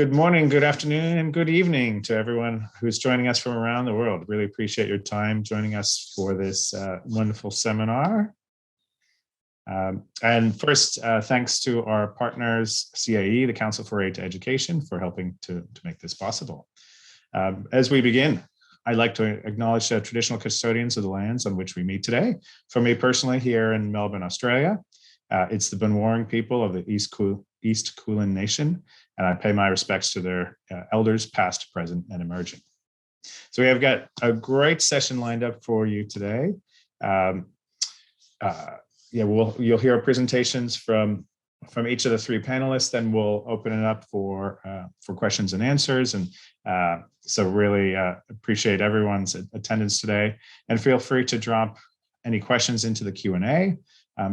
Good morning, good afternoon, and good evening to everyone who's joining us from around the world. Really appreciate your time joining us for this wonderful seminar. And first, thanks to our partners, CAE, the Council for Aid to Education, for helping to make this possible. As we begin, I'd like to acknowledge the traditional custodians of the lands on which we meet today. For me personally, here in Melbourne, Australia, it's the Bunwarong people of the East Kulin Nation, and I pay my respects to their elders, past, present, and emerging. So we have got a great session lined up for you today. You'll hear presentations from each of the three panelists, then we'll open it up for questions and answers. And so really appreciate everyone's attendance today, and feel free to drop any questions into the Q&A.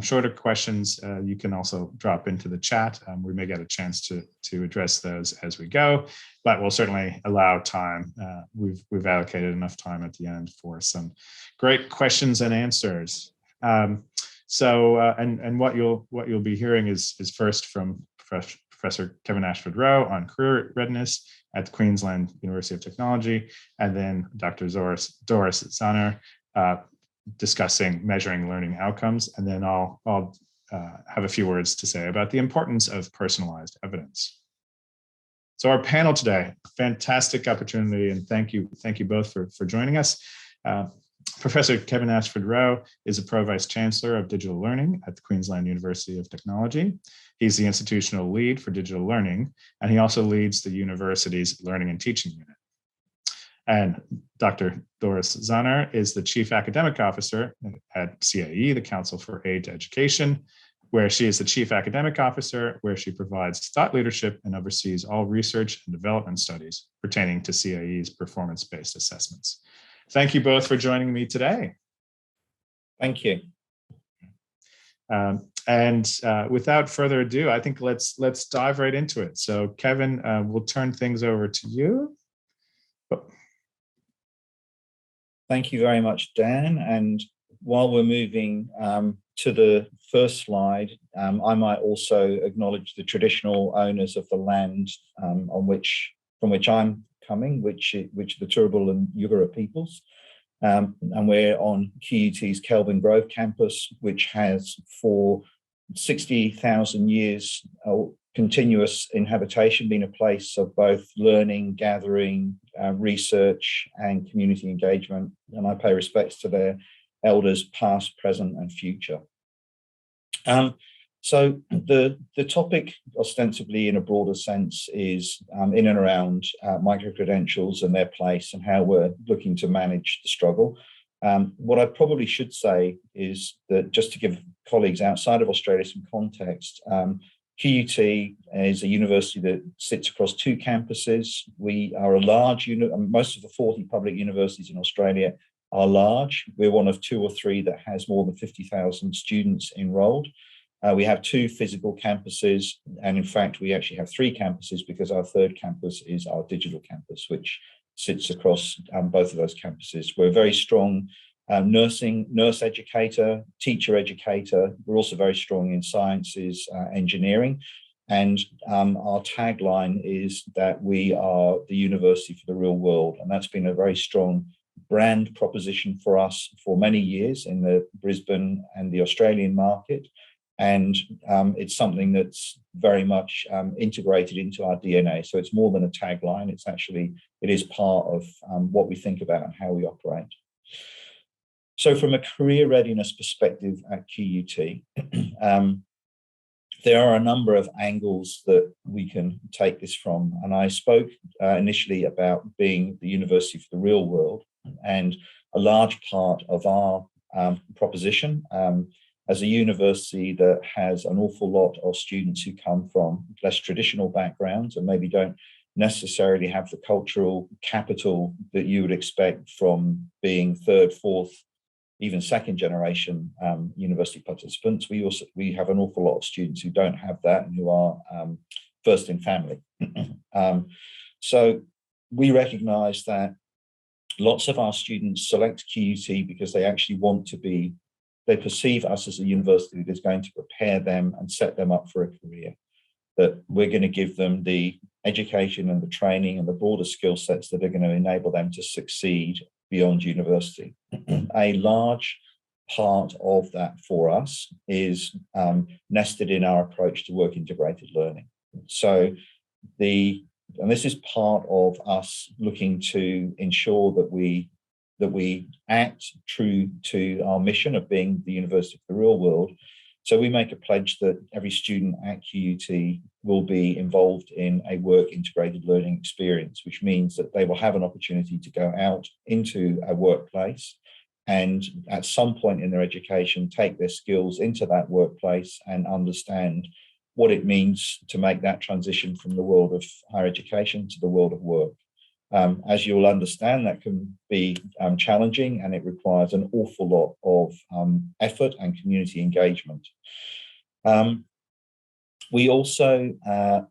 Shorter questions you can also drop into the chat. We may get a chance to address those as we go, but we'll certainly allow time. We've allocated enough time at the end for some great questions and answers. And what you'll be hearing is first from Professor Kevin Ashford-Rowe on career readiness at the Queensland University of Technology, and then Dr. Doris Zahner discussing measuring learning outcomes, and then I'll have a few words to say about the importance of personalized evidence. So our panel today, fantastic opportunity, and thank you both for joining us. Professor Kevin Ashford-Rowe is a Pro-Vice-Chancellor of Digital Learning at the Queensland University of Technology. He's the institutional lead for digital learning, and he also leads the university's Learning and Teaching Unit. And Dr. Doris Zahner is the Chief Academic Officer at CAE, the Council for Aid to Education, where she is the Chief Academic Officer, where she provides thought leadership and oversees all research and development studies pertaining to CAE's performance-based assessments. Thank you both for joining me today. Thank you. Without further ado, I think let's dive right into it. So Kevin, we'll turn things over to you. Thank you very much, Dan. And while we're moving to the first slide, I might also acknowledge the traditional owners of the land from which I'm coming, which are the Turrbal and Yugara peoples. And we're on QUT's Kelvin Grove campus, which has for 60,000 years continuous inhabitation, been a place of both learning, gathering, research, and community engagement. And I pay respects to their elders, past, present, and future. So the topic, ostensibly in a broader sense, is in and around micro-credentials and their place and how we're looking to manage the struggle. What I probably should say is that, just to give colleagues outside of Australia some context, QUT is a university that sits across two campuses. We are a large unit. Most of the 40 public universities in Australia are large. We're one of two or three that has more than 50,000 students enrolled. We have two physical campuses, and in fact, we actually have three campuses, because our third campus is our digital campus, which sits across both of those campuses. We're very strong nurse educator, teacher educator. We're also very strong in sciences, engineering. And our tagline is that we are the university for the real world. And that's been a very strong brand proposition for us for many years in the Brisbane and the Australian market. And it's something that's very much integrated into our DNA. So it's more than a tagline. It is part of what we think about and how we operate. So from a career readiness perspective at QUT, there are a number of angles that we can take this from. And I spoke initially about being the university for the real world, and a large part of our proposition as a university that has an awful lot of students who come from less traditional backgrounds and maybe don't necessarily have the cultural capital that you would expect from being third, fourth, even second generation university participants. We have an awful lot of students who don't have that and who are first in family. So we recognize that lots of our students select QUT because they actually they perceive us as a university that is going to prepare them and set them up for a career. that we're going to give them the education and the training and the broader skill sets that are going to enable them to succeed beyond university. A large part of that for us is nested in our approach to work integrated learning. So and this is part of us looking to ensure that we act true to our mission of being the university of the real world. So we make a pledge that every student at QUT will be involved in a work integrated learning experience, which means that they will have an opportunity to go out into a workplace and at some point in their education, take their skills into that workplace and understand what it means to make that transition from the world of higher education to the world of work. As you'll understand, that can be challenging, and it requires an awful lot of effort and community engagement. We also are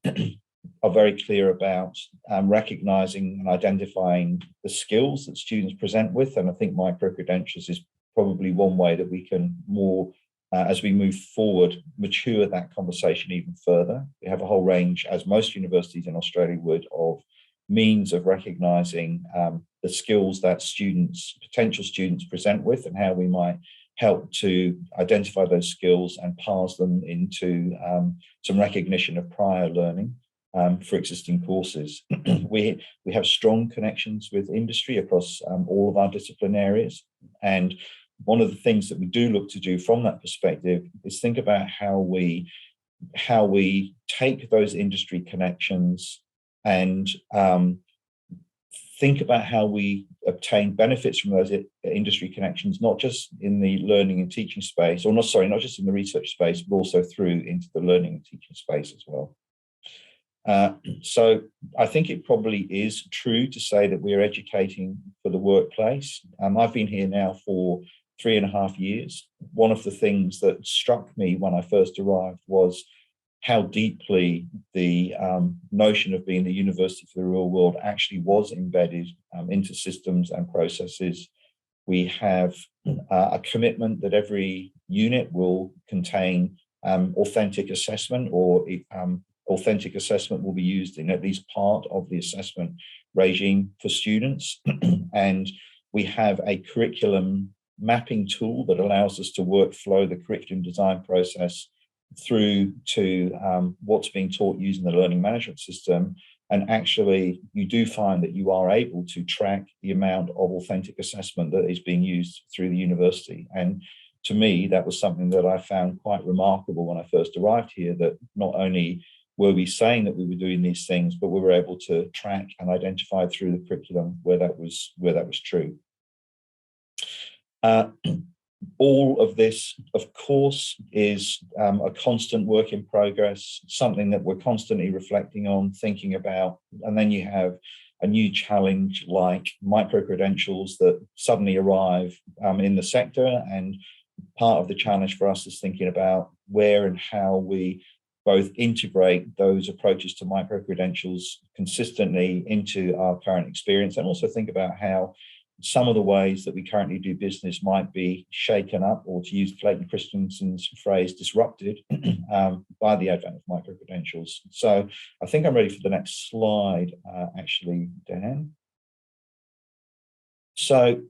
very clear about recognizing and identifying the skills that students present with, and I think micro-credentials is probably one way that we can more, as we move forward, mature that conversation even further. We have a whole range, as most universities in Australia would, of means of recognizing the skills that potential students present with, and how we might help to identify those skills and parse them into some recognition of prior learning for existing courses. We have strong connections with industry across all of our discipline areas, and one of the things that we do look to do from that perspective is think about how we take those industry connections and think about how we obtain benefits from those industry connections, not just in the learning and teaching space, or not just in the research space, but also through into the learning and teaching space as well. So I think it probably is true to say that we are educating for the workplace. I've been here now for 3.5 years. One of the things that struck me when I first arrived was how deeply the notion of being the university for the real world actually was embedded into systems and processes. We have a commitment that every unit will contain authentic assessment, or authentic assessment will be used in at least part of the assessment regime for students. And we have a curriculum mapping tool that allows us to workflow the curriculum design process through to what's being taught using the learning management system. And actually, you do find that you are able to track the amount of authentic assessment that is being used through the university. And to me, that was something that I found quite remarkable when I first arrived here, that not only were we saying that we were doing these things, but we were able to track and identify through the curriculum where that was true. All of this, of course, is a constant work in progress, something that we're constantly reflecting on, thinking about. And then you have a new challenge like micro-credentials that suddenly arrive in the sector. And part of the challenge for us is thinking about where and how we both integrate those approaches to micro-credentials consistently into our current experience, and also think about how some of the ways that we currently do business might be shaken up, or to use Clayton Christensen's phrase, disrupted by the advent of micro-credentials. So I think I'm ready for the next slide, actually, Dan. So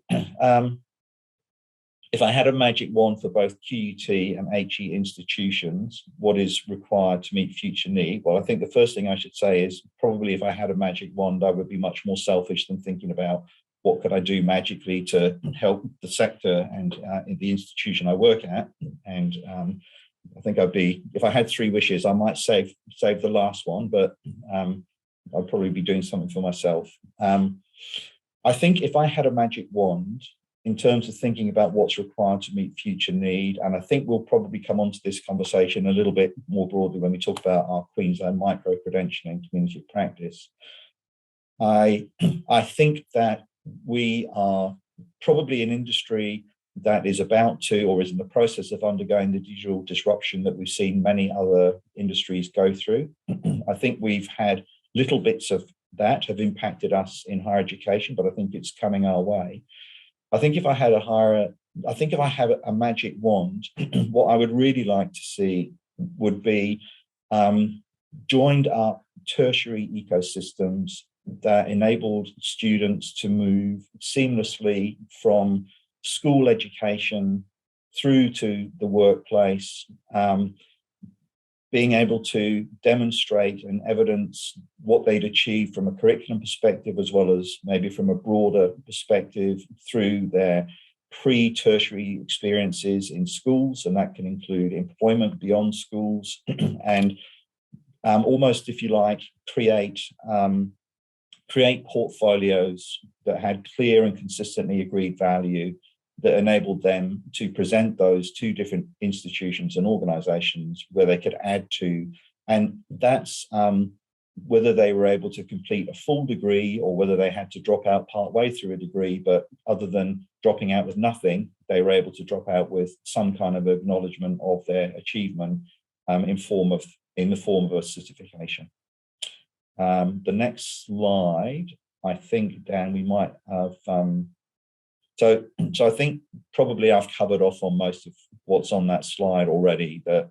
if I had a magic wand for both QUT and HE institutions, what is required to meet future need? Well, I think the first thing I should say is probably if I had a magic wand, I would be much more selfish than thinking about what could I do magically to help the sector and in the institution I work at. And I think if I had 3 wishes, I might save the last one, but I'd probably be doing something for myself. I think if I had a magic wand, in terms of thinking about what's required to meet future need, and I think we'll probably come onto this conversation a little bit more broadly when we talk about our Queensland micro-credentialing community of practice. I think that we are probably an industry that is about to, or is in the process of undergoing, the digital disruption that we've seen many other industries go through. I think we've had little bits of that have impacted us in higher education, but I think it's coming our way. I think if I had a magic wand, what I would really like to see would be joined up tertiary ecosystems that enabled students to move seamlessly from school education through to the workplace, being able to demonstrate and evidence what they'd achieved from a curriculum perspective, as well as maybe from a broader perspective through their pre-tertiary experiences in schools, and that can include employment beyond schools, and almost, if you like, create portfolios that had clear and consistently agreed value that enabled them to present those to different institutions and organizations where they could add to. And that's whether they were able to complete a full degree or whether they had to drop out partway through a degree, but other than dropping out with nothing, they were able to drop out with some kind of acknowledgement of their achievement in the form of a certification. The next slide, I think, Dan, we might have. So I think probably I've covered off on most of what's on that slide already. But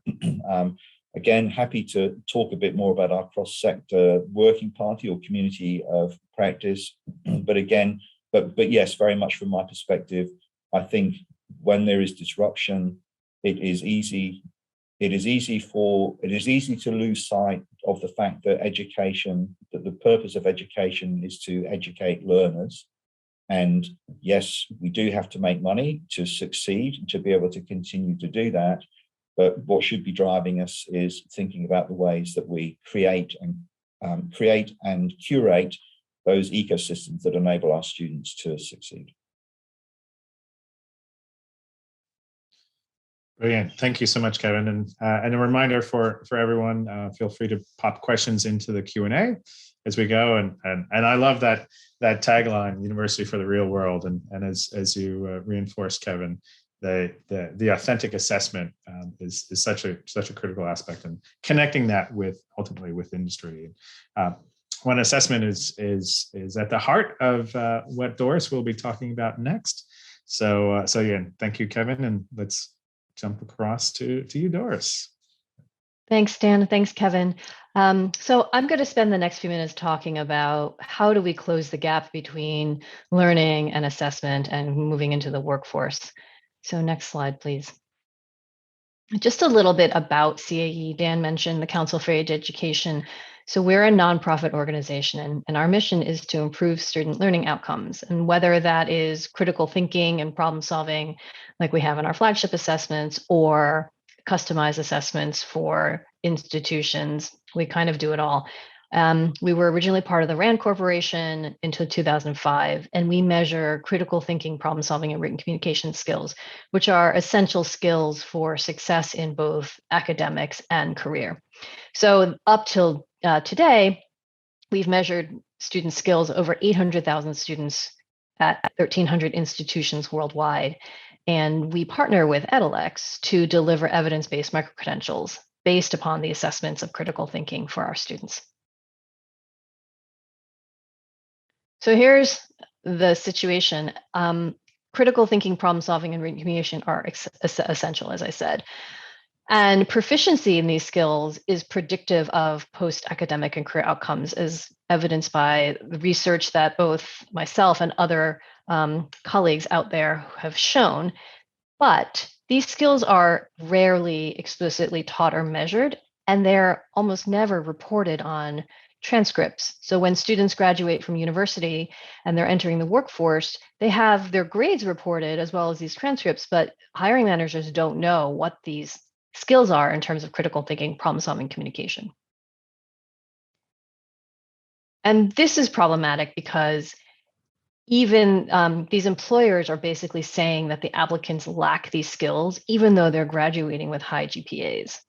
again, happy to talk a bit more about our cross-sector working party or community of practice. But again, but yes, very much from my perspective, I think when there is disruption, it is easy to lose sight of the fact that the purpose of education is to educate learners. And yes, we do have to make money to succeed, to be able to continue to do that. But what should be driving us is thinking about the ways that we create and curate those ecosystems that enable our students to succeed. Brilliant. Thank you so much, Kevin. And a reminder for everyone, feel free to pop questions into the Q&A as we go. And I love that tagline, University for the Real World. And as you reinforced, Kevin, the authentic assessment is such a critical aspect, and connecting that ultimately with industry. One assessment is at the heart of what Doris will be talking about next. So again, thank you, Kevin, and let's jump across to you, Doris. Thanks, Dan. Thanks, Kevin. So I'm going to spend the next few minutes talking about how do we close the gap between learning and assessment and moving into the workforce. So next slide, please. Just a little bit about CAE. Dan mentioned the Council for Age Education. So we're a nonprofit organization, and our mission is to improve student learning outcomes. And whether that is critical thinking and problem solving, like we have in our flagship assessments, or customized assessments for institutions, we kind of do it all. We were originally part of the RAND Corporation until 2005, and we measure critical thinking, problem solving, and written communication skills, which are essential skills for success in both academics and career. So up till today, we've measured student skills over 800,000 students at 1,300 institutions worldwide. And we partner with Edalex to deliver evidence-based microcredentials based upon the assessments of critical thinking for our students. So here's the situation. Critical thinking, problem solving, and written communication are essential, as I said. And proficiency in these skills is predictive of post-academic and career outcomes, as evidenced by the research that both myself and other colleagues out there have shown. But these skills are rarely explicitly taught or measured, and they're almost never reported on transcripts. So when students graduate from university and they're entering the workforce, they have their grades reported as well as these transcripts, but hiring managers don't know what these skills are in terms of critical thinking, problem solving, communication. And this is problematic because even these employers are basically saying that the applicants lack these skills, even though they're graduating with high GPAs.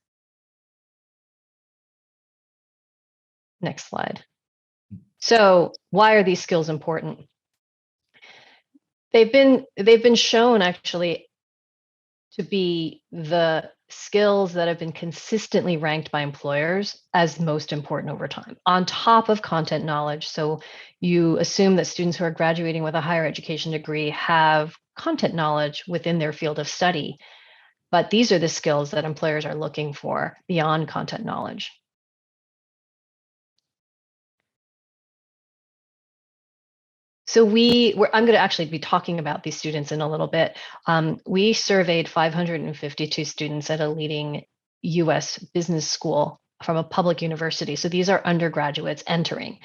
Next slide. So why are these skills important? They've been shown actually to be the skills that have been consistently ranked by employers as most important over time, on top of content knowledge. So you assume that students who are graduating with a higher education degree have content knowledge within their field of study, but these are the skills that employers are looking for beyond content knowledge. So I'm going to actually be talking about these students in a little bit. We surveyed 552 students at a leading US business school from a public university. So these are undergraduates entering.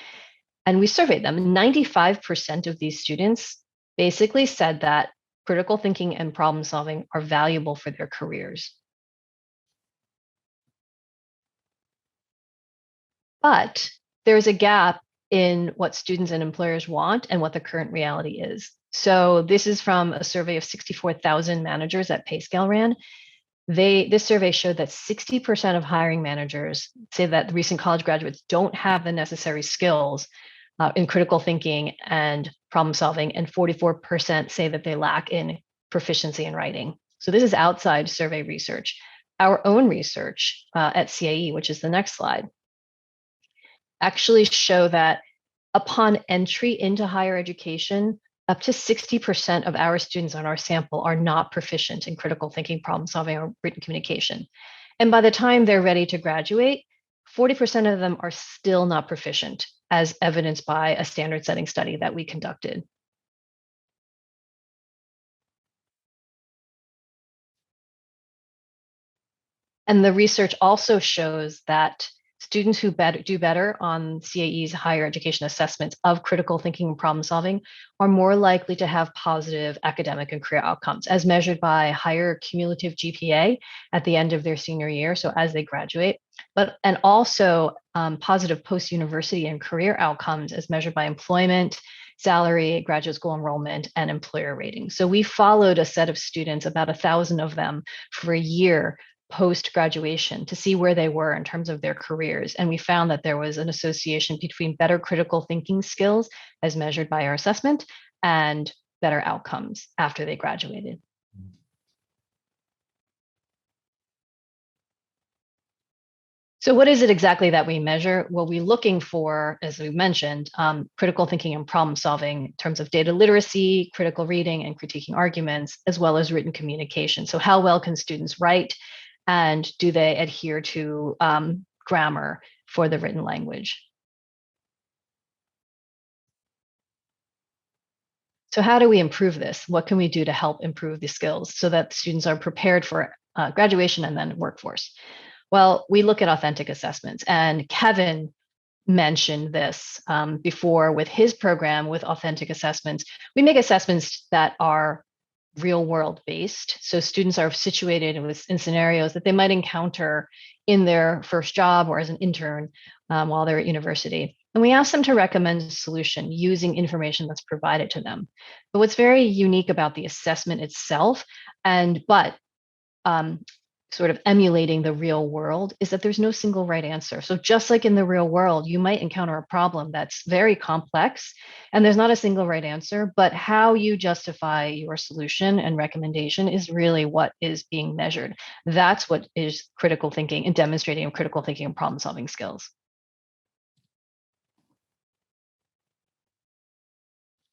And we surveyed them. 95% of these students basically said that critical thinking and problem solving are valuable for their careers. But there's a gap in what students and employers want and what the current reality is. So this is from a survey of 64,000 managers that PayScale ran. This survey showed that 60% of hiring managers say that recent college graduates don't have the necessary skills in critical thinking and problem solving, and 44% say that they lack in proficiency in writing. So this is outside survey research. Our own research at CAE, which is the next slide, actually show that upon entry into higher education, up to 60% of our students on our sample are not proficient in critical thinking, problem solving, or written communication. And by the time they're ready to graduate, 40% of them are still not proficient, as evidenced by a standard setting study that we conducted. And the research also shows that students who do better on CAE's higher education assessments of critical thinking and problem solving are more likely to have positive academic and career outcomes, as measured by higher cumulative GPA at the end of their senior year, so as they graduate, and also positive post-university and career outcomes as measured by employment, salary, graduate school enrollment, and employer ratings. So we followed a set of students, about 1,000 of them, for a year post-graduation to see where they were in terms of their careers. And we found that there was an association between better critical thinking skills as measured by our assessment and better outcomes after they graduated. So what is it exactly that we measure? Well, we're looking for, as we mentioned, critical thinking and problem solving in terms of data literacy, critical reading, and critiquing arguments, as well as written communication. So how well can students write? And do they adhere to grammar for the written language? So how do we improve this? What can we do to help improve the skills so that students are prepared for graduation and then workforce? Well, we look at authentic assessments, and Kevin mentioned this before with his program with authentic assessments. We make assessments that are real world based. So students are situated in scenarios that they might encounter in their first job or as an intern while they're at university. And we ask them to recommend a solution using information that's provided to them. But what's very unique about the assessment itself, but sort of emulating the real world, is that there's no single right answer. So just like in the real world, you might encounter a problem that's very complex and there's not a single right answer, but how you justify your solution and recommendation is really what is being measured. That's what is critical thinking and demonstrating critical thinking and problem solving skills.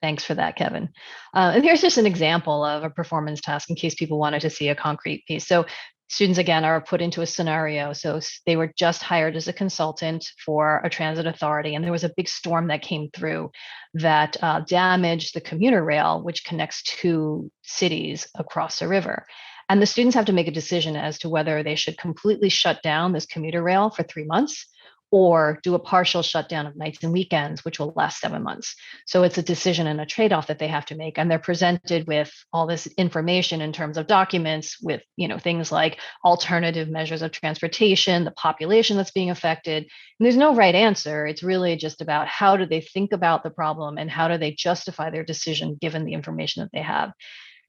Thanks for that, Kevin. And here's just an example of a performance task in case people wanted to see a concrete piece. So students, again, are put into a scenario. So they were just hired as a consultant for a transit authority, and there was a big storm that came through that damaged the commuter rail, which connects two cities across a river. And the students have to make a decision as to whether they should completely shut down this commuter rail for 3 months or do a partial shutdown of nights and weekends, which will last 7 months. So it's a decision and a trade-off that they have to make. And they're presented with all this information in terms of documents with, things like alternative measures of transportation, the population that's being affected. And there's no right answer. It's really just about how do they think about the problem and how do they justify their decision given the information that they have.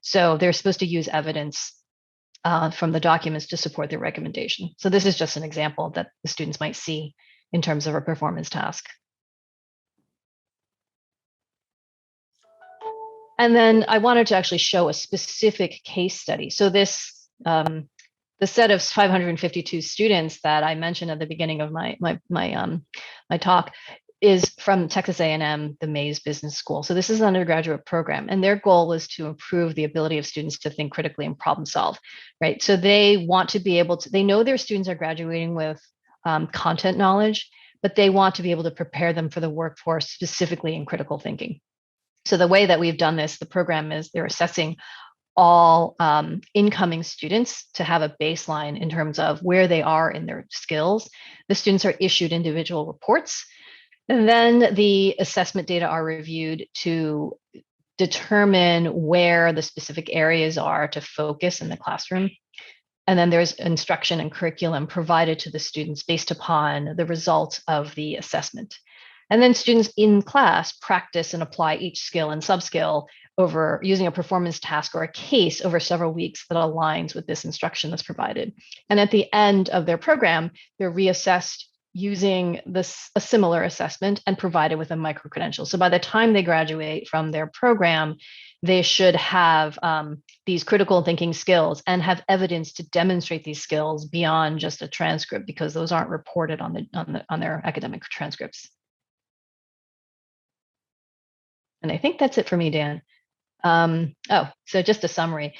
So they're supposed to use evidence from the documents to support their recommendation. So this is just an example that the students might see in terms of a performance task. And then I wanted to actually show a specific case study. So this, the set of 552 students that I mentioned at the beginning of my talk is from Texas A&M, the Mays Business School. So this is an undergraduate program, and their goal was to improve the ability of students to think critically and problem solve, right? So they want to be able to, they know their students are graduating with content knowledge, but they want to be able to prepare them for the workforce, specifically in critical thinking. So the way that we've done this, the program is they're assessing all incoming students to have a baseline in terms of where they are in their skills. The students are issued individual reports, and then the assessment data are reviewed to determine where the specific areas are to focus in the classroom. And then there's instruction and curriculum provided to the students based upon the results of the assessment. And then students in class practice and apply each skill and subskill over using a performance task or a case over several weeks that aligns with this instruction that's provided. And at the end of their program, they're reassessed using a similar assessment and provided with a micro-credential. So by the time they graduate from their program, they should have these critical thinking skills and have evidence to demonstrate these skills beyond just a transcript, because those aren't reported on their academic transcripts. And I think that's it for me, Dan. So just a summary.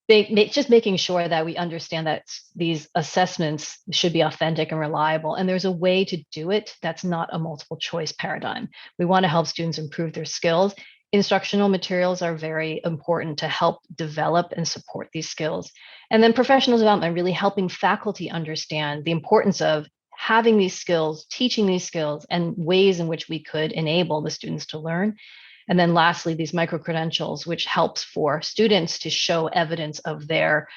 Just making sure that we understand that these assessments should be authentic and reliable. And there's a way to do it that's not a multiple choice paradigm. We want to help students improve their skills. Instructional materials are very important to help develop and support these skills. And then professional development, really helping faculty understand the importance of having these skills, teaching these skills, and ways in which we could enable the students to learn. And then lastly, these micro-credentials, which helps for students to show evidence of their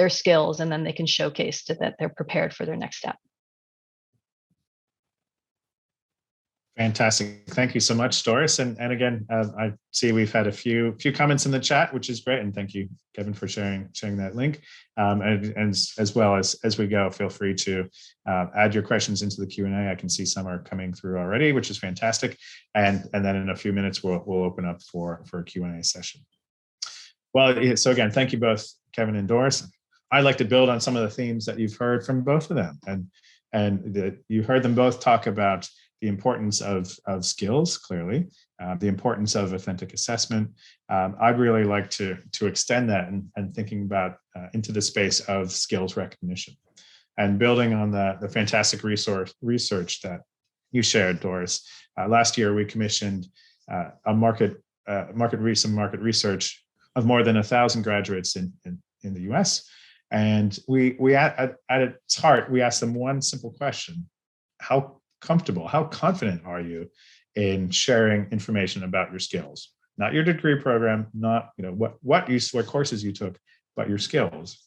skills, and then they can showcase that they're prepared for their next step. Fantastic. Thank you so much, Doris. And again, I see we've had a few comments in the chat, which is great. And thank you, Kevin, for sharing that link. And as well as we go, feel free to add your questions into the Q&A. I can see some are coming through already, which is fantastic. And then in a few minutes, we'll open up for a Q&A session. Well, so again, thank you both, Kevin and Doris. I'd like to build on some of the themes that you've heard from both of them. And you heard them both talk about the importance of skills, clearly, the importance of authentic assessment. I'd really like to extend that and thinking about into the space of skills recognition and building on the fantastic research that you shared, Doris. Last year, we commissioned some market research of more than 1,000 graduates in the US. And we at its heart, we asked them one simple question: how comfortable, how confident are you in sharing information about your skills? Not your degree program, not what courses you took, but your skills.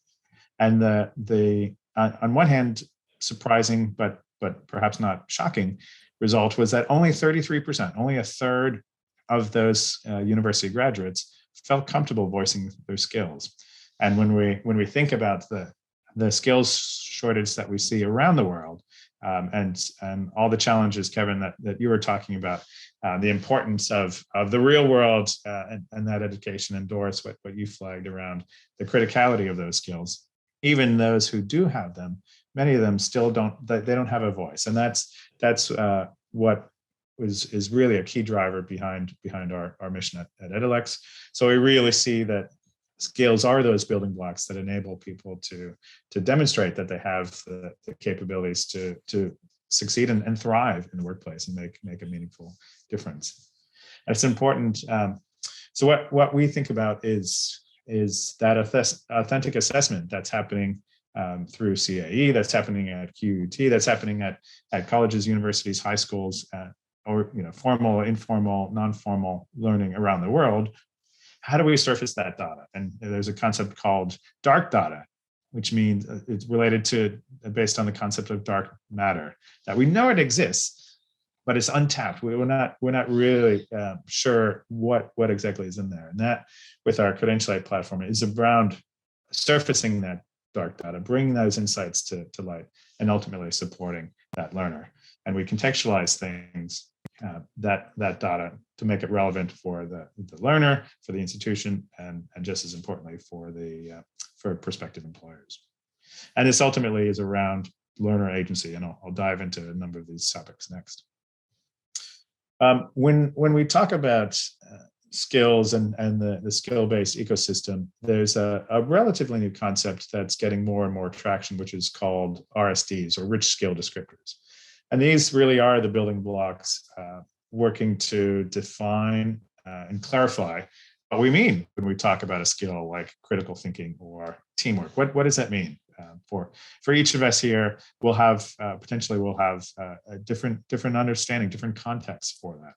And the on one hand, surprising but perhaps not shocking result was that only 33%, only a third of those university graduates felt comfortable voicing their skills. And when we think about the skills shortage that we see around the world, and all the challenges, Kevin, that you were talking about, the importance of the real world and that education, and Doris, what you flagged around the criticality of those skills. Even those who do have them, many of them still don't have a voice, and that's what is really a key driver behind our mission at Edalex. So we really see that skills are those building blocks that enable people to demonstrate that they have the capabilities to succeed and thrive in the workplace and make a meaningful difference. That's important. So what we think about is that authentic assessment that's happening through CAE, that's happening at QUT, that's happening at colleges, universities, high schools, or formal, informal, non-formal learning around the world. How do we surface that data? And there's a concept called dark data, which means it's based on the concept of dark matter, that we know it exists, but it's untapped. We're not really sure what exactly is in there. And that, with our Credentialite platform, is around surfacing that dark data, bringing those insights to light, and ultimately supporting that learner. And we contextualize things, that data, to make it relevant for the learner, for the institution, and just as importantly for prospective employers. And this ultimately is around learner agency, and I'll dive into a number of these topics next. When we talk about skills and the skill-based ecosystem, there's a relatively new concept that's getting more and more traction, which is called RSDs, or rich skill descriptors. And these really are the building blocks working to define and clarify what we mean when we talk about a skill like critical thinking or teamwork. What does that mean? For each of us here, we'll have potentially a different understanding, different context for that.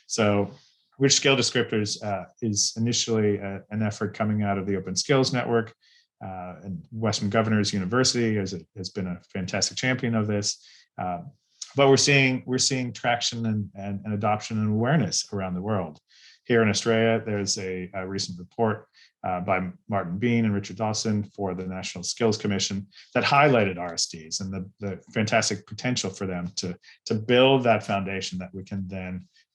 So, rich skill descriptors is initially an effort coming out of the Open Skills Network, and Western Governors University has been a fantastic champion of this. But we're seeing traction and adoption and awareness around the world. Here in Australia, there's a recent report by Martin Bean and Richard Dawson for the National Skills Commission that highlighted RSDs and the fantastic potential for them to build that foundation that we can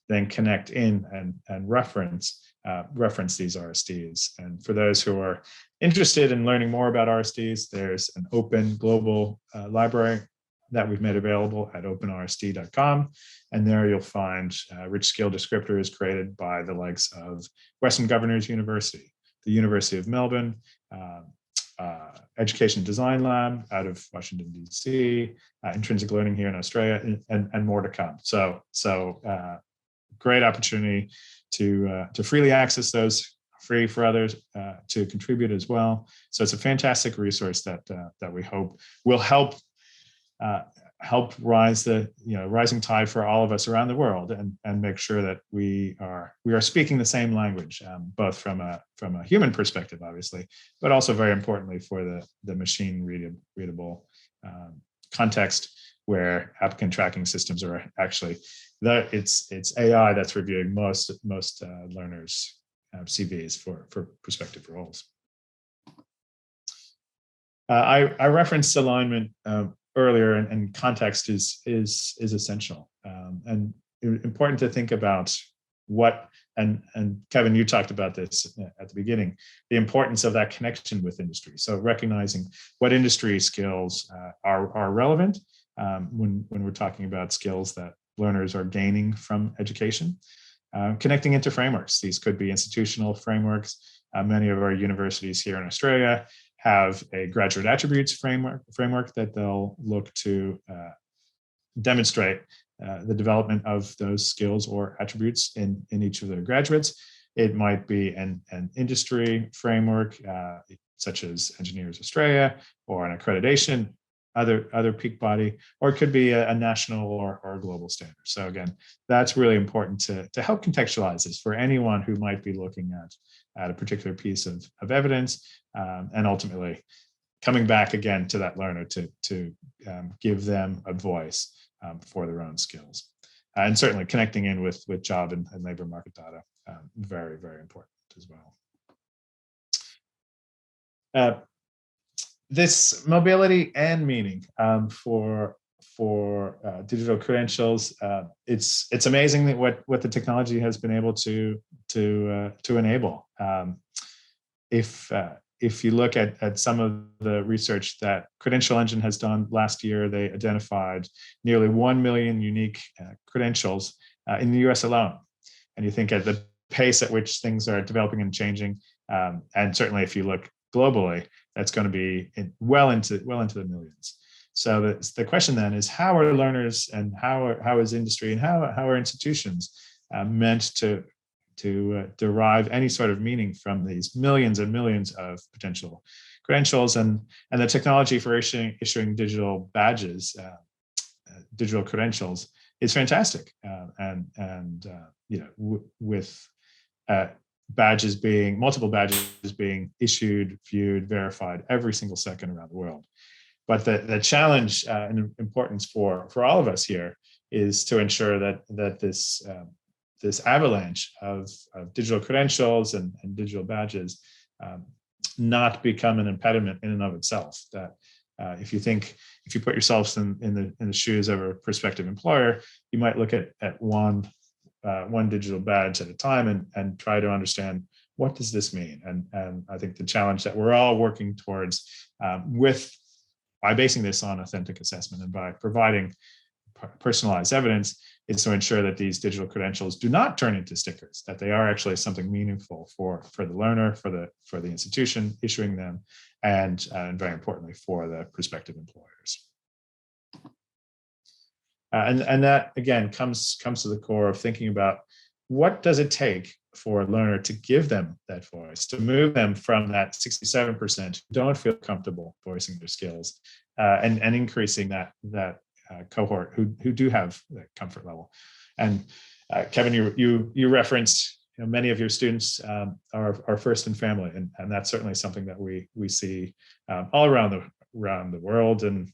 then connect in and reference these RSDs. And for those who are interested in learning more about RSDs, there's an open global library that we've made available at openrsd.com. And there you'll find rich skill descriptors created by the likes of Western Governors University, the University of Melbourne, Education Design Lab out of Washington, DC, Intrinsic Learning here in Australia, and more to come. So great opportunity to freely access those, free for others to contribute as well. So it's a fantastic resource that we hope will help rise the rising tide for all of us around the world, and make sure that we are speaking the same language, both from a human perspective, obviously, but also very importantly for the machine readable context where applicant tracking systems are actually it's AI that's reviewing most learners' CVs for prospective roles. I referenced alignment earlier, and context is essential, and important to think about what, and Kevin, you talked about this at the beginning, the importance of that connection with industry. So recognizing what industry skills are relevant when we're talking about skills that learners are gaining from education, connecting into frameworks. These could be institutional frameworks. Many of our universities here in Australia have a graduate attributes framework that they'll look to demonstrate the development of those skills or attributes in each of their graduates. It might be an industry framework, such as Engineers Australia, or an accreditation, other peak body, or it could be a national or a global standard. So again, that's really important to help contextualize this for anyone who might be looking at a particular piece of evidence, and ultimately coming back again to that learner to give them a voice for their own skills. And certainly connecting in with job and labor market data, very, very important as well. This mobility and meaning for digital credentials, it's amazing that what the technology has been able to enable. If you look at some of the research that Credential Engine has done last year, they identified nearly 1 million unique credentials in the US alone. And you think at the pace at which things are developing and changing, and certainly if you look globally, that's going to be well into the millions. So the question then is, how are learners and how is industry and how are institutions meant to derive any sort of meaning from these millions and millions of potential credentials, and the technology for issuing digital badges, digital credentials is fantastic, with multiple badges being issued, viewed, verified every single second around the world. But the challenge and importance for all of us here is to ensure that this avalanche of digital credentials and digital badges not become an impediment in and of itself. That if you put yourselves in the shoes of a prospective employer, you might look at one digital badge at a time and try to understand, what does this mean? And I think the challenge that we're all working towards by basing this on authentic assessment and by providing personalized evidence is to ensure that these digital credentials do not turn into stickers, that they are actually something meaningful for the learner, for the institution issuing them, and very importantly for the prospective employers. And that again comes to the core of thinking about what does it take for a learner to give them that voice, to move them from that 67% who don't feel comfortable voicing their skills, and increasing that cohort who do have that comfort level. And Kevin, you referenced, many of your students are first in family, and that's certainly something that we see all around the world, and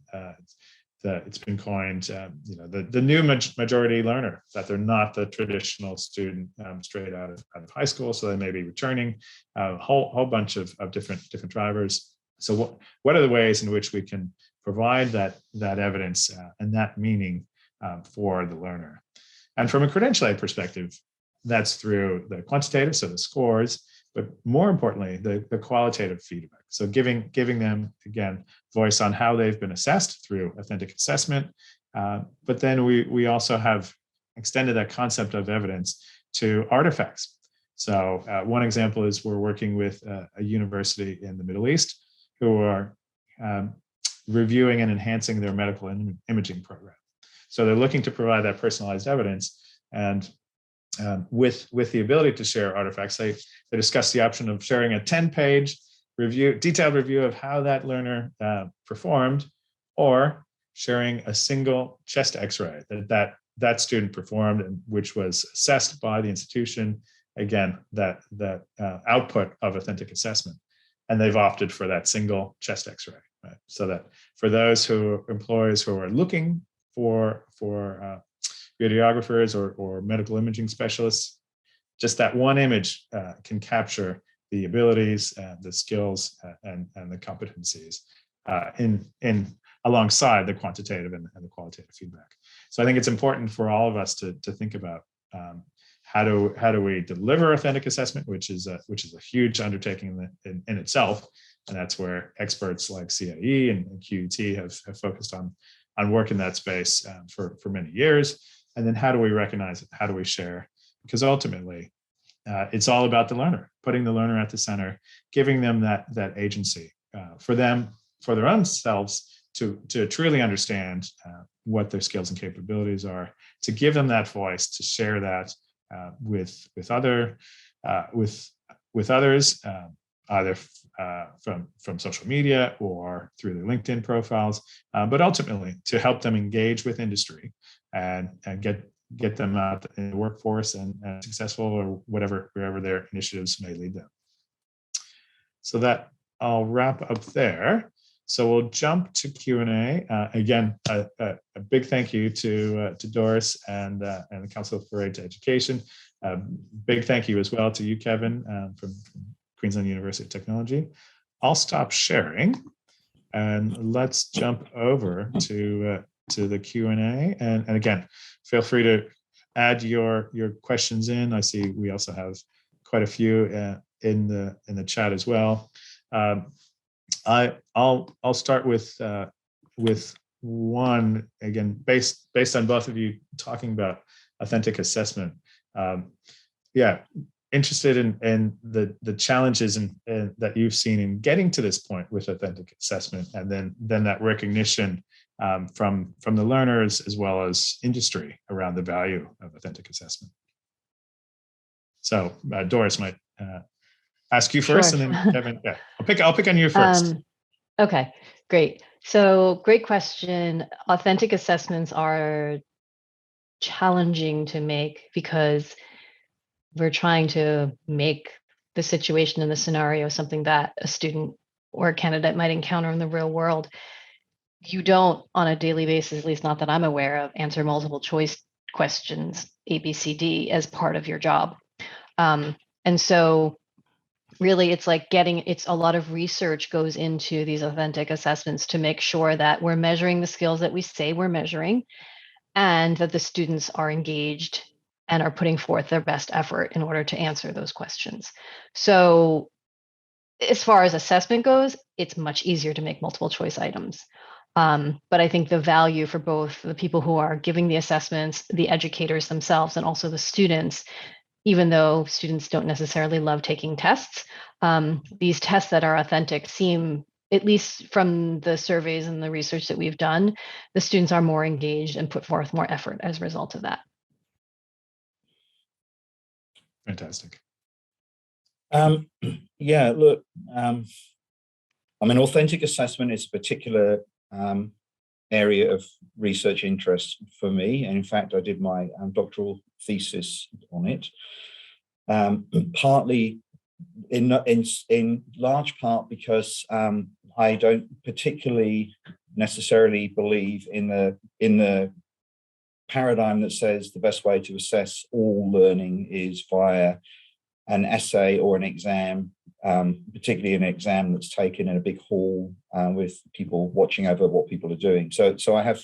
it's been coined, the new majority learner, that they're not the traditional student straight out of high school, so they may be returning, a whole bunch of different drivers. So what are the ways in which we can provide that evidence and that meaning for the learner? And from a credential aid perspective, that's through the quantitative, so the scores, but more importantly, the qualitative feedback. So giving them, again, voice on how they've been assessed through authentic assessment. But then we also have extended that concept of evidence to artifacts. So one example is we're working with a university in the Middle East who are reviewing and enhancing their medical imaging program. So they're looking to provide that personalized evidence, and with the ability to share artifacts, they discuss the option of sharing a 10-page detailed review of how that learner performed, or sharing a single chest X-ray that student performed, and which was assessed by the institution. Again, that output of authentic assessment, and they've opted for that single chest X-ray. Right? So that for those employers who are looking for radiographers or medical imaging specialists, just that one image can capture the abilities, the skills, and the competencies in alongside the quantitative and the qualitative feedback. So I think it's important for all of us to think about how do we deliver authentic assessment, which is a huge undertaking in itself, and that's where experts like CAE and QUT have focused on work in that space for many years. And then how do we recognize it? How do we share? Because ultimately, it's all about the learner, putting the learner at the center, giving them that agency for their own selves to truly understand what their skills and capabilities are, to give them that voice, to share that with others, either from social media or through their LinkedIn profiles, but ultimately to help them engage with industry and get them out in the workforce and successful, or wherever their initiatives may lead them. So that I'll wrap up there. So we'll jump to Q&A. Again, a big thank you to Doris and the Council for Aid to Education. Big thank you as well to you, Kevin, from Queensland University of Technology. I'll stop sharing and let's jump over to the Q&A. And again, feel free to add your questions in. I see we also have quite a few in the chat as well. I'll start with one, again, based on both of you talking about authentic assessment. Interested in the challenges that you've seen in getting to this point with authentic assessment, and then that recognition from the learners as well as industry around the value of authentic assessment. So Doris might ask you first, Sure. and then Kevin. Yeah, I'll pick on you first. Okay, great. So great question. Authentic assessments are challenging to make because we're trying to make the situation and the scenario something that a student or a candidate might encounter in the real world. You don't, on a daily basis, at least not that I'm aware of, answer multiple choice questions, A, B, C, D, as part of your job. And so really it's like a lot of research goes into these authentic assessments to make sure that we're measuring the skills that we say we're measuring, and that the students are engaged and are putting forth their best effort in order to answer those questions. So as far as assessment goes, it's much easier to make multiple choice items. But I think the value for both the people who are giving the assessments, the educators themselves, and also the students, even though students don't necessarily love taking tests, these tests that are authentic seem, at least from the surveys and the research that we've done, the students are more engaged and put forth more effort as a result of that. Fantastic. Yeah, look, I mean, authentic assessment is a particular area of research interest for me. And in fact, I did my doctoral thesis on it, partly in large part because I don't particularly necessarily believe in the paradigm that says the best way to assess all learning is via an essay or an exam, particularly an exam that's taken in a big hall with people watching over what people are doing. So I have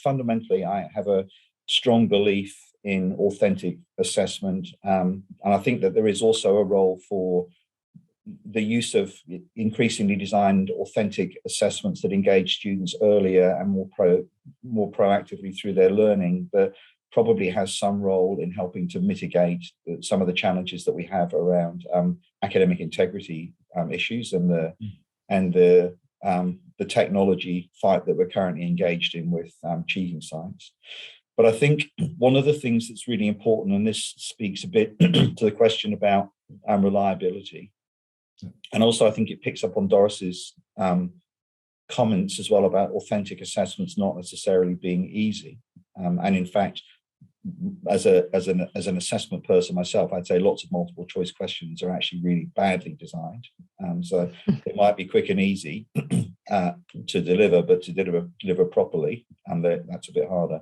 a strong belief in authentic assessment. And I think that there is also a role for the use of increasingly designed authentic assessments that engage students earlier and more proactively through their learning, but probably has some role in helping to mitigate some of the challenges that we have around academic integrity issues and the technology fight that we're currently engaged in with cheating sites. But I think one of the things that's really important, and this speaks a bit to the question about reliability, and also I think it picks up on Doris's comments as well about authentic assessments not necessarily being easy. And in fact, as an assessment person myself, I'd say lots of multiple choice questions are actually really badly designed. So it might be quick and easy to deliver, but to deliver properly, and that's a bit harder.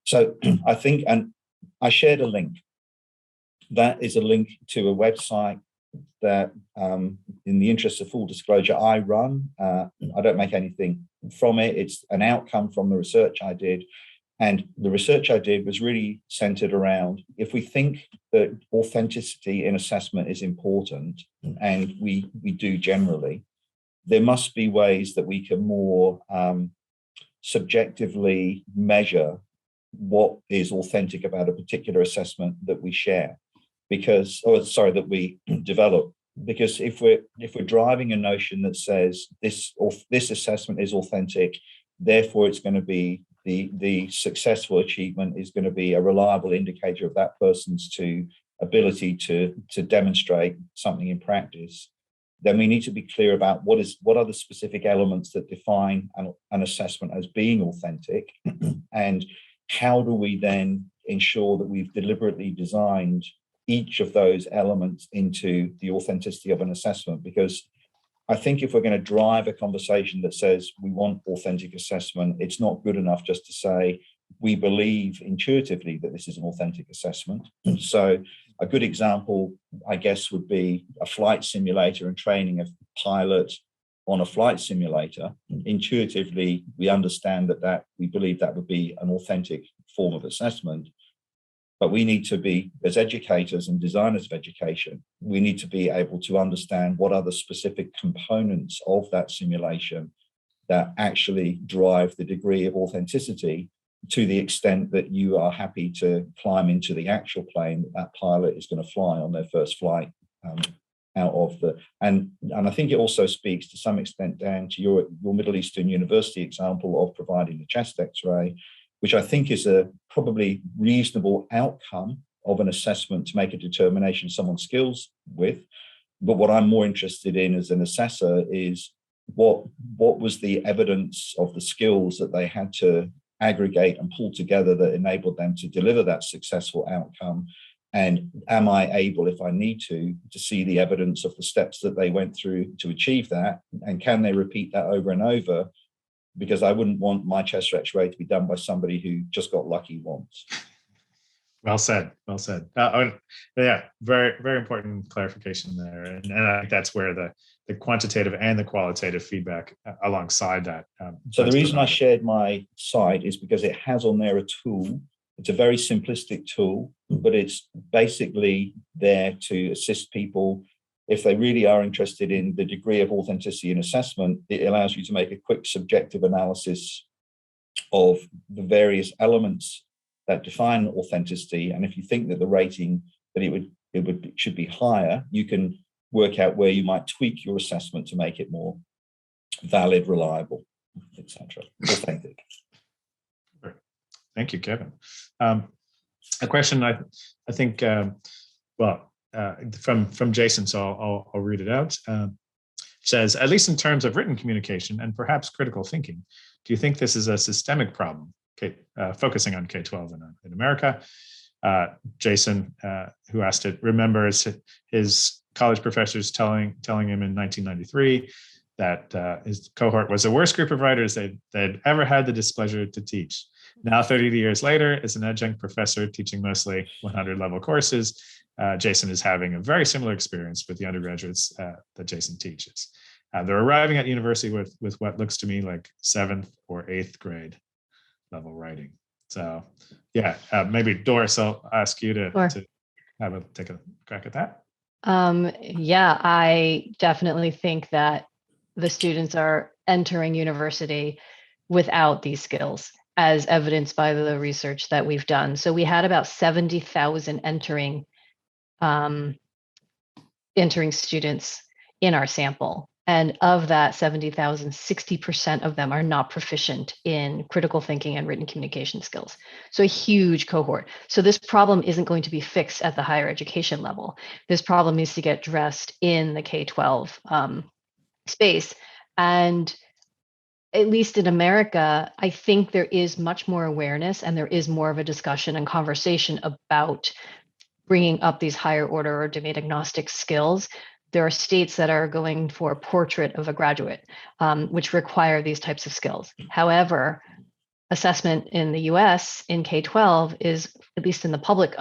So I think, and I shared a link. That is a link to a website that, in the interest of full disclosure, I run. I don't make anything from it. It's an outcome from the research I did. And the research I did was really centered around, if we think that authenticity in assessment is important, and we do generally, there must be ways that we can more subjectively measure what is authentic about a particular assessment that we share, that we develop. Because if we're driving a notion that says this assessment is authentic, therefore it's going to be the successful achievement is going to be a reliable indicator of that person's ability to demonstrate something in practice, then we need to be clear about what are the specific elements that define an assessment as being authentic, and how do we then ensure that we've deliberately designed each of those elements into the authenticity of an assessment. Because I think if we're going to drive a conversation that says we want authentic assessment, it's not good enough just to say we believe intuitively that this is an authentic assessment. So a good example, I guess, would be a flight simulator and training a pilot on a flight simulator. Intuitively, we understand that we believe that would be an authentic form of assessment. But we need to be, as educators and designers of education, we need to be able to understand what are the specific components of that simulation that actually drive the degree of authenticity, to the extent that you are happy to climb into the actual plane that pilot is going to fly on their first flight out of the. And I think it also speaks to some extent, Dan, to your Middle Eastern University example of providing the chest X-ray, which I think is a probably reasonable outcome of an assessment to make a determination of someone's skills with. But what I'm more interested in as an assessor is what was the evidence of the skills that they had to aggregate and pull together that enabled them to deliver that successful outcome. And am I able, if I need to see the evidence of the steps that they went through to achieve that? And can they repeat that over and over? Because I wouldn't want my chest X-ray to be done by somebody who just got lucky once. Well said. Well said. Yeah, very, very important clarification there. And I think that's where the quantitative and the qualitative feedback alongside that. So the reason I shared my site is because it has on there a tool. It's a very simplistic tool, but it's basically there to assist people. If they really are interested in the degree of authenticity in assessment, it allows you to make a quick subjective analysis of the various elements that define authenticity. And if you think that the rating that it should be higher, you can work out where you might tweak your assessment to make it more valid, reliable, etc. Authentic. Thank you, Kevin. A question I think, well, from Jason, so I'll read it out. Says, at least in terms of written communication and perhaps critical thinking, do you think this is a systemic problem? Focusing on K-12 in America. Jason, who asked it, remembers his college professors telling him in 1993 that his cohort was the worst group of writers they'd ever had the displeasure to teach. Now, 30 years later, as an adjunct professor teaching mostly 100 level courses, Jason is having a very similar experience with the undergraduates that Jason teaches. They're arriving at university with what looks to me like 7th or 8th grade level writing. So yeah, maybe Doris, I'll ask you to take a crack at that. Yeah, I definitely think that the students are entering university without these skills, as evidenced by the research that we've done. So we had about 70,000 entering students in our sample. And of that 70,000, 60% of them are not proficient in critical thinking and written communication skills. So a huge cohort. So this problem isn't going to be fixed at the higher education level. This problem needs to get addressed in the K-12 space. And at least in America, I think there is much more awareness and there is more of a discussion and conversation about bringing up these higher order or domain agnostic skills. There are states that are going for a portrait of a graduate, which require these types of skills. However, assessment in the US in K-12 is, at least in the public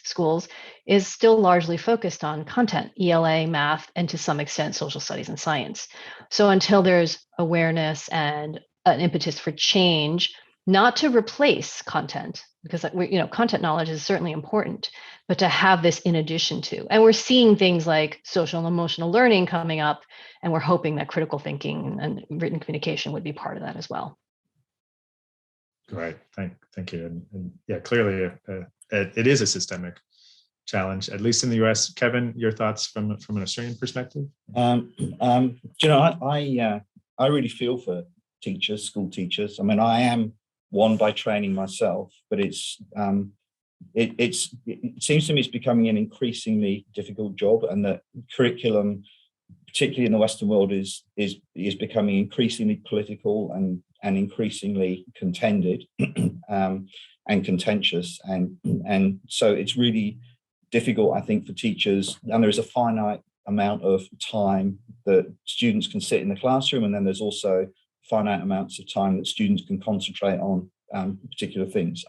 schools, is still largely focused on content, ELA, math, and to some extent, social studies and science. So until there's awareness and an impetus for change, not to replace content, because content knowledge is certainly important, but to have this in addition to. And we're seeing things like social and emotional learning coming up, and we're hoping that critical thinking and written communication would be part of that as well. Great, thank you. And yeah, clearly it is a systemic challenge, at least in the US. Kevin, your thoughts from an Australian perspective? I really feel for teachers, school teachers. I mean, I am one by training myself, but it seems to me it's becoming an increasingly difficult job, and that curriculum, particularly in the Western world, is becoming increasingly political and increasingly contended and contentious, and so it's really difficult, I think, for teachers. And there is a finite amount of time that students can sit in the classroom, and then there's also finite amounts of time that students can concentrate on particular things.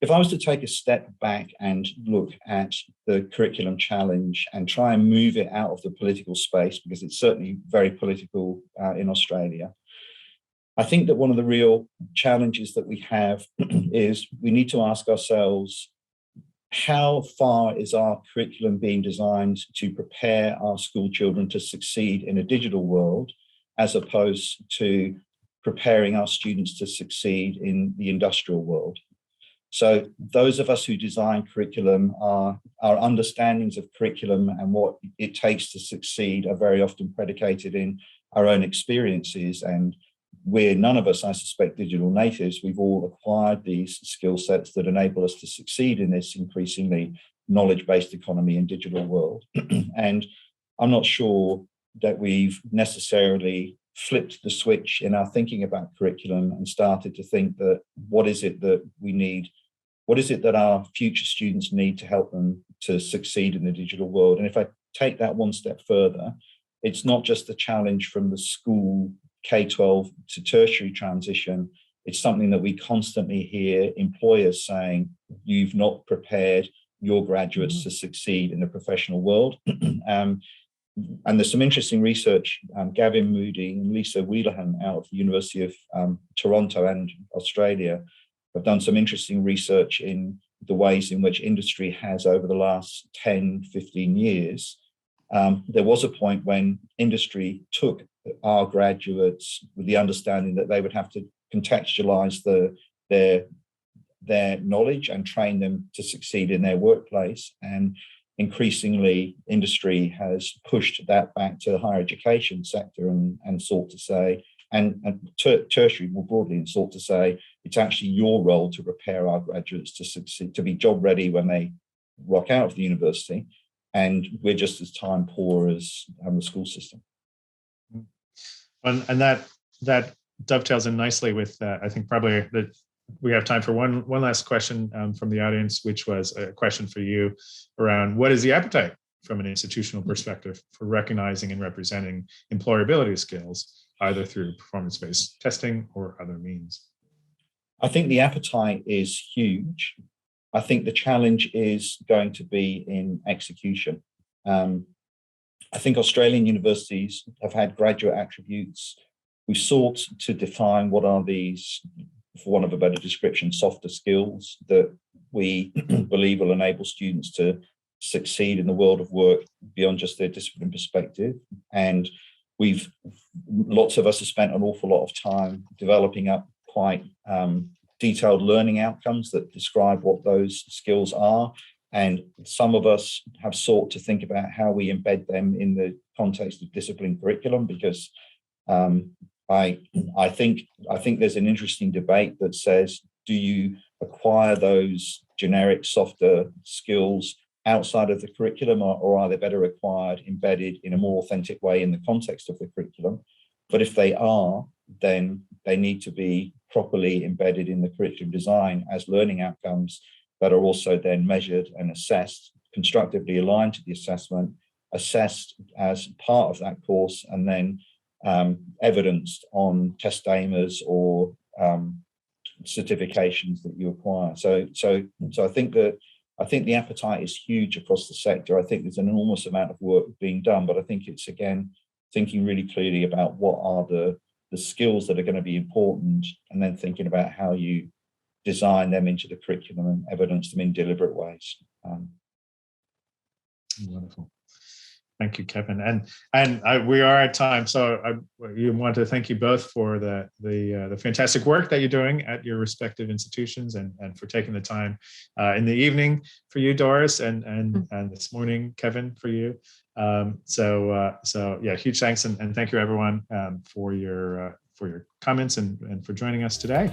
If I was to take a step back and look at the curriculum challenge and try and move it out of the political space, because it's certainly very political in Australia, I think that one of the real challenges that we have is we need to ask ourselves, how far is our curriculum being designed to prepare our school children to succeed in a digital world, as opposed to preparing our students to succeed in the industrial world? So those of us who design curriculum, our understandings of curriculum and what it takes to succeed are very often predicated in our own experiences. And we're none of us, I suspect, digital natives. We've all acquired these skill sets that enable us to succeed in this increasingly knowledge-based economy and digital world. And I'm not sure that we've necessarily flipped the switch in our thinking about curriculum and started to think that what is it that we need? What is it that our future students need to help them to succeed in the digital world? And if I take that one step further, it's not just the challenge from the school K-12 to tertiary transition. It's something that we constantly hear employers saying, you've not prepared your graduates to succeed in the professional world. And there's some interesting research. Gavin Moody and Lisa Wheelahan out of the University of Toronto and Australia have done some interesting research in the ways in which industry has, over the last 10, 15 years, there was a point when industry took our graduates with the understanding that they would have to contextualize their knowledge and train them to succeed in their workplace. And increasingly, industry has pushed that back to the higher education sector and sought to say, and tertiary more broadly, and sought to say, it's actually your role to prepare our graduates to succeed, to be job ready when they rock out of the university. and we're just as time poor as the school system. And that dovetails in nicely with, I think probably that we have time for one last question from the audience, which was a question for you around what is the appetite from an institutional perspective for recognizing and representing employability skills, either through performance-based testing or other means? I think the appetite is huge. I think the challenge is going to be in execution. I think Australian universities have had graduate attributes. We sought to define what are these, for want of a better description, softer skills that we believe will enable students to succeed in the world of work beyond just their discipline perspective. And lots of us have spent an awful lot of time developing up quite detailed learning outcomes that describe what those skills are. And some of us have sought to think about how we embed them in the context of discipline curriculum, because I think there's an interesting debate that says, do you acquire those generic softer skills outside of the curriculum, or are they better acquired, embedded in a more authentic way in the context of the curriculum? But if they are, then they need to be properly embedded in the curriculum design as learning outcomes that are also then measured and assessed, constructively aligned to the assessment, assessed as part of that course, and then evidenced on test aimers or certifications that you acquire. So I think the appetite is huge across the sector. I think there's an enormous amount of work being done, but I think it's, again, thinking really clearly about what are the skills that are going to be important, and then thinking about how you design them into the curriculum and evidence them in deliberate ways. Wonderful. Thank you, Kevin. And we are at time, so I want to thank you both for the fantastic work that you're doing at your respective institutions, and for taking the time in the evening for you, Doris, and this morning, Kevin, for you. So yeah, huge thanks, and thank you, everyone, for your comments and for joining us today.